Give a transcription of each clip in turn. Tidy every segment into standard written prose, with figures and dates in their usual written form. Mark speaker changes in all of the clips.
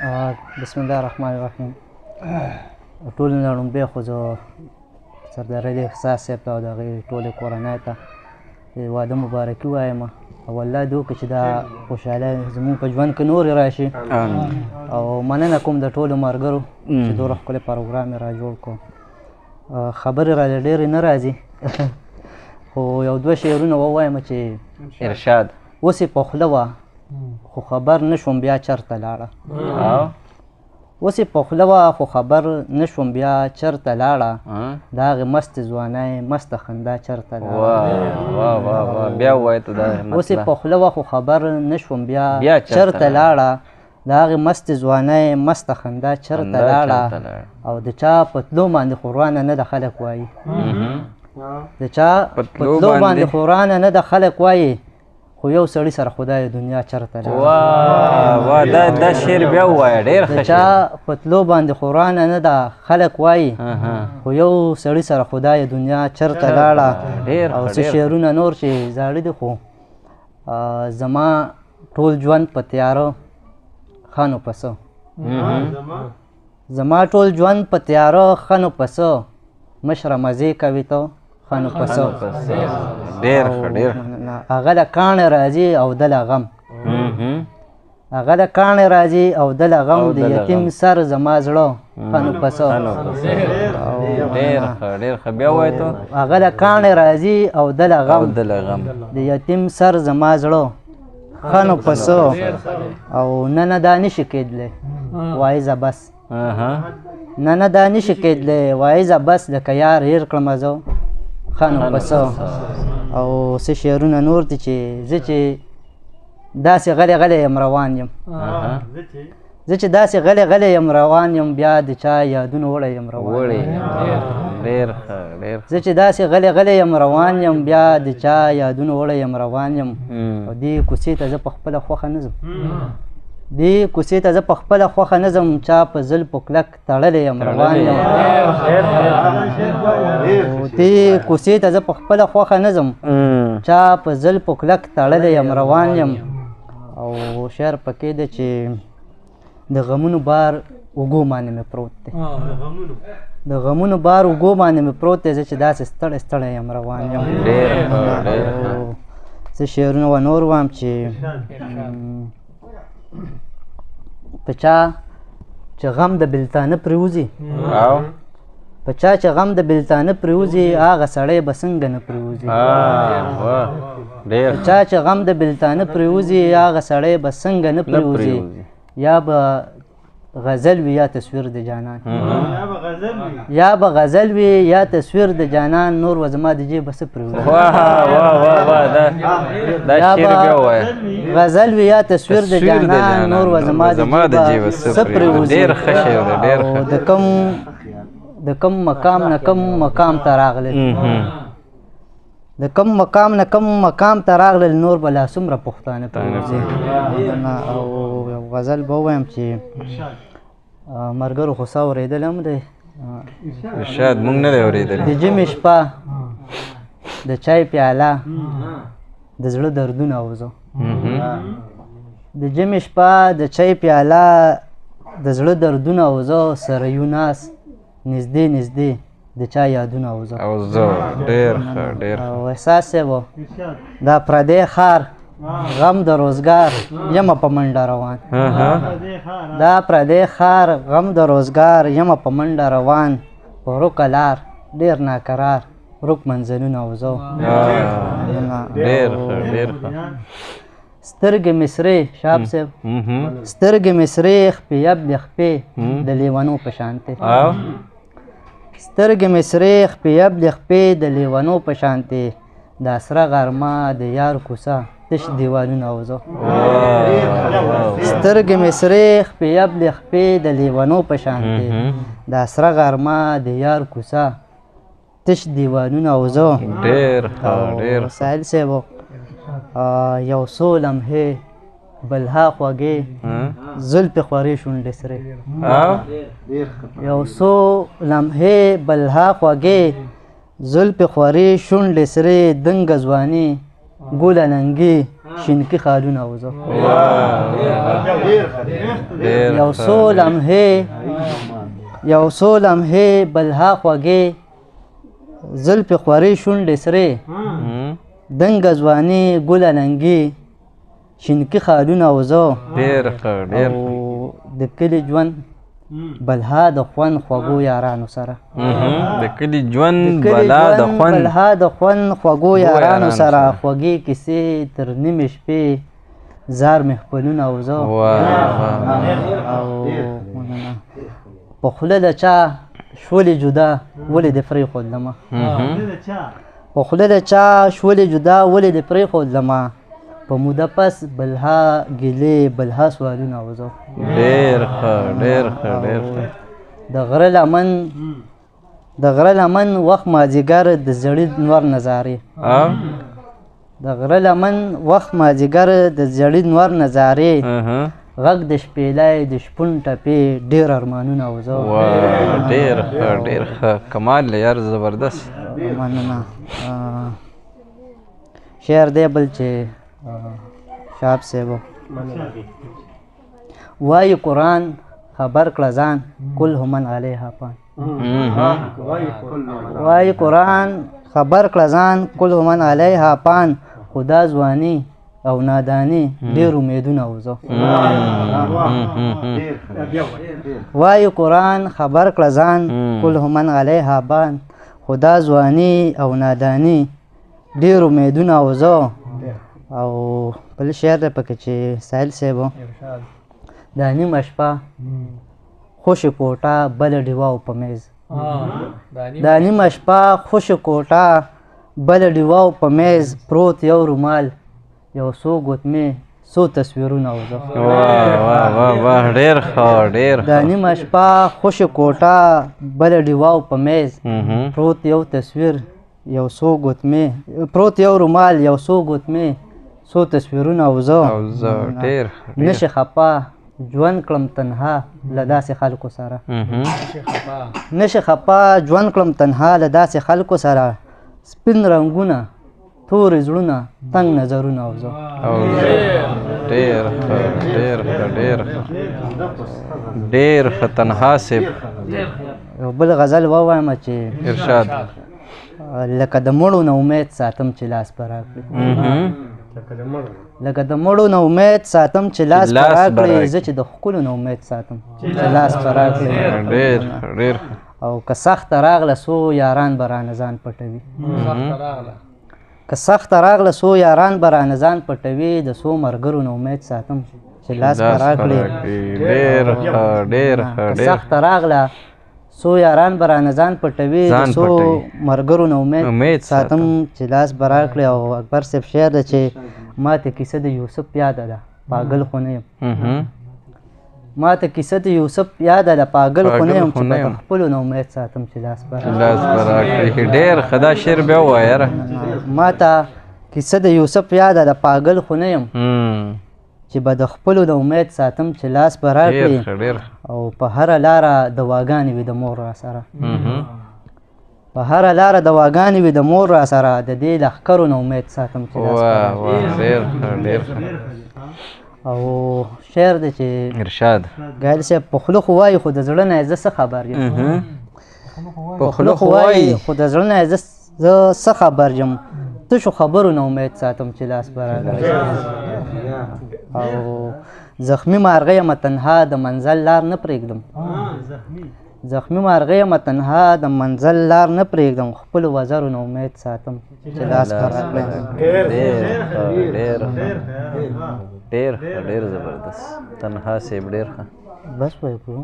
Speaker 1: بسم الله الرحمن الرحیم. ټول نه لومبې خو زه سردار علي احساس صاحب ته او د هغې ټولې کورنۍ ته واده مبارکي وایم او الله دې وکړي چې دا خوشحالي زموږ په ژوند کې نورې راشي او مننه کوم د ټولو ملګرو چې دومره ښکلی پروګرام یې را جوړ کړو. خبرې رالې ډېرې نه راځي خو یو دوه شعرونه ووایم چې
Speaker 2: ارشاد
Speaker 1: اوس یې په خوله وه خو خبر نه شوم بیا چرته لاړه. اوس یې په خوله وه خو خبر نه شوم بیا چرته لاړه، د هغې مستې ځوانۍ مسته خندا چرته لاړه.
Speaker 2: بیا ووایه ته دا
Speaker 1: اوس یې په خوله وه خو خبر نه شوم بیا چرته لاړه، د هغې مستې ځوانۍ مسته خندا چرته لاړه. او د چا په تلو باندې خورانه نه د خلک وایي، د چا په تلو باندې خورانه نه د خلک وایي، خو یو سړي سره خدای دنیا چرته لاړه.
Speaker 2: واه دا شعر بیا ووایه ډېر ښه.
Speaker 1: د چا په تلو باندې خورانه نه د خلک وایي، خو یو سړي سره خدای دنیا چرته لاړه. او څه شعرونه نور چې زاړه دي خو زما ټول ژوند په تیاره ښه نو پسه، زما ټول ژوند په تیاره ښه نو پسه، مشره مزې کوي ته ښه نو پسه.
Speaker 2: ډېر ښه ډېر.
Speaker 1: هغه د کاڼې راځي او د له غم، هغه د کاڼې راځي او د له غم، د یتیم سر زما زړه ښه نو پسه.
Speaker 2: ډېر ښه ډېر ښه. بیا وایه ته.
Speaker 1: هغه د کاڼې راځي او د له غم، د یتیم سر زما زړه ښه نو پسه. او نه دا نشي کېدلی وایزه بس، نه دا نشي کېدلی وایزه بس، لکه یار هېر کړمه زه ښه نو پسه. او څه شعرونه نور دي چې زه چې داسې غلی غلی یم روان یم، زه چې داسې غلی غلی یم روان یم، بیا د چا یادونه وړی یم روان یم. زه چې داسې غلی غلی یم روان یم، بیا د چا یادونه وړی یم روان یم. او دې کوڅې ته زه په خپله خوښه نه ځم، دې کوڅې ته زه په خپله خوښه نه ځم، چا په زلفو کلک تړلی یم روان یم. دې کوڅې ته زه په خپله خوښه نه ځم، چا په زلفو کلک تړلی یم روان یم. او شعر پکې دی چې د غمونو بار اوږو باندې مې پروت دی، د غمونو بار اوږو باندې مې پروت دی، زه چې داسې ستړی ستړی یم روان یم. څه شعرونه و نور وایم چې په چا چې غم د بلتانه پرېوځي، په چا چې غم د بلتانه پرېوځي، هغه سړی به څنګه نه پرېوځي. په چا چې غم د بلتانه پرېوځي، هغه سړی به څنګه نه پرېوځي. یا به غزل وي یا تصویر د جانان، یا به غزل وي یا تصویر د جانان، نور و زما د جیبه څه پرېوځي. یا به غزل وي یا تصویر د جانان، نور و زما د جیبه څه پرېوځي. او د کم مقام نه کم مقام ته راغلل، د کم مقام نه کم مقام ته راغلل، نور به لا څومره پښتانه پرېوځي. او یو غزل به ووایم چې ملګرو خو څه اورېدلی هم دی،
Speaker 2: ارشاد موږ نه دی اورېدلی.
Speaker 1: د ژمي شپه د چای پیاله د زړه دردونه اوزه، د ژمي شپه د چای پیاله د زړه دردونه اوزه، سره یو ناس نږدې نږدې د چا یادونه اوزه.
Speaker 2: ډېر ښه ډېر.
Speaker 1: او احساس صاحب دا پردی ښار غم د روزګار یمه په منډه روان، دا پردی ښار غم د روزګار یمه په منډه روان، په ورکه لار ډېر ناقرار ورک منزلونه اوزه.
Speaker 2: ډېر ښه ډېر ښه.
Speaker 1: سترګې مې سرې شاب صاحب، سترګې مې سرې خپې یبلې خپې د لیونو په شانتې، سترګې مې سرې خپې یبلې خپې د لیونو په شانتې، دا سره غرمه د یار کوڅه تش دیوالونه اوزه. سترګې مې سرې خپې یبلې خپې د لیونو په شانتې، دا سره غرمه د یار کوڅه تش دیوالونه اوزه.
Speaker 2: ډېر ښه ډېر.
Speaker 1: ساحل صاحب یو څو لمحې بلها خوږې زلفې خورې شونډې سرې، یو څو لمحې بلها خوږې زلفې خورې شونډې سرې، دنګه ځواني ګوله ننګې شینکي خالونه او زه
Speaker 2: ډېر
Speaker 1: یو څو لمحې بلها خوږې زلفې خورې شونډې سرې دنګه ځواني ګله ننګي شینکي خالونه او زه
Speaker 2: ډېر ښه ډېر
Speaker 1: او د کلي ژوند بلها د خوند خوږو یارانو سره
Speaker 2: د کلي ژوند بلا د خوند
Speaker 1: بلها د خوند خوږو یارانو سره خوږې کیسې تر نیمې شپې زار مې خپلونه او زه او په خوله د چا شولې جدا ولې دې پرېښودلمه په خوله د چا شولې جدا ولې دې پرېښودلمه په موده پس بلها ګیلې بلها سوالونه او زه
Speaker 2: ډېر ښه ډېر ښه ډېر ښه
Speaker 1: د غره لمن وخت مازدیګر د زړې نور نظارې د غره لمن وخت مازدیګر د زړې نور نظارې غږ د شپېلۍ د شپون ټپې ډېر ارمانونه او زه
Speaker 2: ډېر ښه ډېر ښه کمال دی یار زبردست
Speaker 1: مننه شعر دی بل چې شاب صاحبو وایي قرآن خبر کړه ځان کل همن علیها پان وایي قرآن خبر کړه ځان کل همن علیها پان خدا ځواني او نادانی ډېر امیدونه او زه وایي قرآن خبر کړه ځان کل همن علیها پان خدا ځواني او نادانی ډېر امیدونه او زه او بل شعر دی پکې چې ساحل صاحب دا نیمه شپه خوشې کوټه بله ډیوه او په میز دا نیمه شپه خوشې کوټه بله ډیوه او په میز پروت یو رومال یو څو ګوتمې څو تصویرونه او زه
Speaker 2: ډېر ښه ډېر
Speaker 1: دا نیمه شپه خوشې کوټه بله ډیوه او په میز پروت یو تصویر یو څو ګوتمې پروت یو رومال یو څو ګوتمې څو تصویرونه او زه
Speaker 2: ډېر
Speaker 1: نشي خپه ژوند کړم تنها له داسې خلکو سره نشي خپه ژوند کړم تنها له داسې خلکو سره سپین رنګونه تورې زړونه تنګ نظرونه او زه
Speaker 2: ډېر ښه ډېر ښه ډېر ډېر ښه تنها صاحب
Speaker 1: یو بل غزل ووایم چې
Speaker 2: ارشاد
Speaker 1: لکه د مړو نه امید ساتم چې لاس په راکړي لکه د مړو نه امید ساتم چې لاس په راکړي زه چې د ښکلو نه امید ساتم چې لاس په راکړي
Speaker 2: ډېر ډېر
Speaker 1: او که سخته راغله څو یاران به رانه ځان پټوي که سخته راغله څو یاران به رانه ځان پټوي د څو ملګرو نه امید ساتم چې لاس په راکړي
Speaker 2: ډېر ښه ډېر ښه
Speaker 1: که سخته راغله څو یاران به رانه ځان پټوي د څو ملګرو نه امید ساتم چې لاس به راکړي او اکبر صاحب شعر ده چې ماته کیسه د یوسف یاده ده پاگل خو نه یم ماته کیسه د یوسف یاده ده پاگل خو نه یم چې به د خپلو نه امید ساتم چې لاس به
Speaker 2: راکړي ډېر ښه دا شعر بیا ووایه یاره
Speaker 1: ماته کیسه د یوسف یاده ده پاگل خو نه یم چې به د خپلو د امید ساتم چې لاس به راکړي او په هره لاره دواګانې وي د مور را سره په هره لاره دواګانې وي د مور را سره د دې لښکرو نه امید ساتم چې لاس به راکړي او شعر دی چې
Speaker 2: ارشاد
Speaker 1: ګایل صاحب په خوله خو وایي خو د زړه نه زه څه خبر یم په خوله خو وایي خو د زړه نه زه څه خبر یم تشو خبرو نه امید ساتم چې لاس به راکړي او زخمی مارغه یم تنها د منزل لار نه پرېږدم زخمی مارغه یم تنها د منزل لار نه پرېږدم خپلو وزرو نه امید ساتم چې لاس به راکړي
Speaker 2: ډېر ډېر زبردست تنها صاحب ډېر ښه
Speaker 1: بس وایو کړو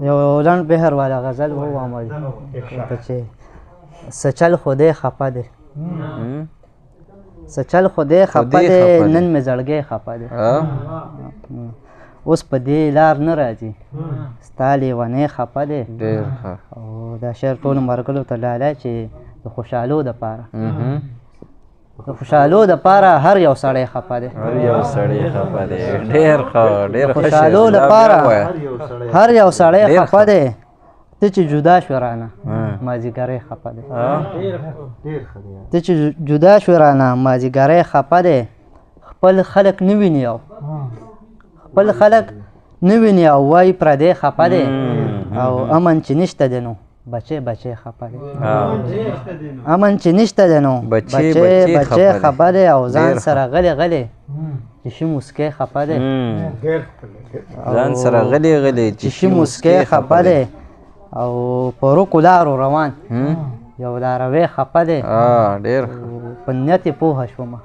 Speaker 1: یو لنډ بهر والا غزل ووایم چې سچل خدای خفه دی سچل خدای خفه دی نن مې زړګی خفه دی اوس په دې لار نه راځي ستا لیونی خفه دی او دا شعر ټولو ملګرو ته ډالۍ چې د خوشحالو دپاره د خوشحالو دپاره هر یو سړی خفه دی
Speaker 2: هر یو سړی خفه دی ډېر ښه ډېر ښه
Speaker 1: خوشحالو دپاره هر یو سړی خفه دی ته چې جدا شو رانه مازدیګری خفه دی ته چې جدا شو رانه مازدیګری خفه دی خپل خلک نه ویني او خپل خلک نه ویني او وایي پردی خفه دی او امن چې نشته دی نو بچې خفه دی امن چې نشته دی نو بچې خفه دی او ځان سره غلی چې شي مسکی خفه دی
Speaker 2: ځان سره غلی
Speaker 1: چې شي مسکی خفه دی او په روکو لارو روان یو لاروی خفه دی
Speaker 2: ډېر
Speaker 1: په نیت یې پوهه شومه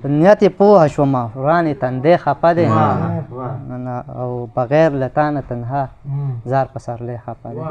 Speaker 1: په نیت یې پوهه شومه رانې تندی خفه دی او بغیر له تا نه تنها زار په سرلی خفه دی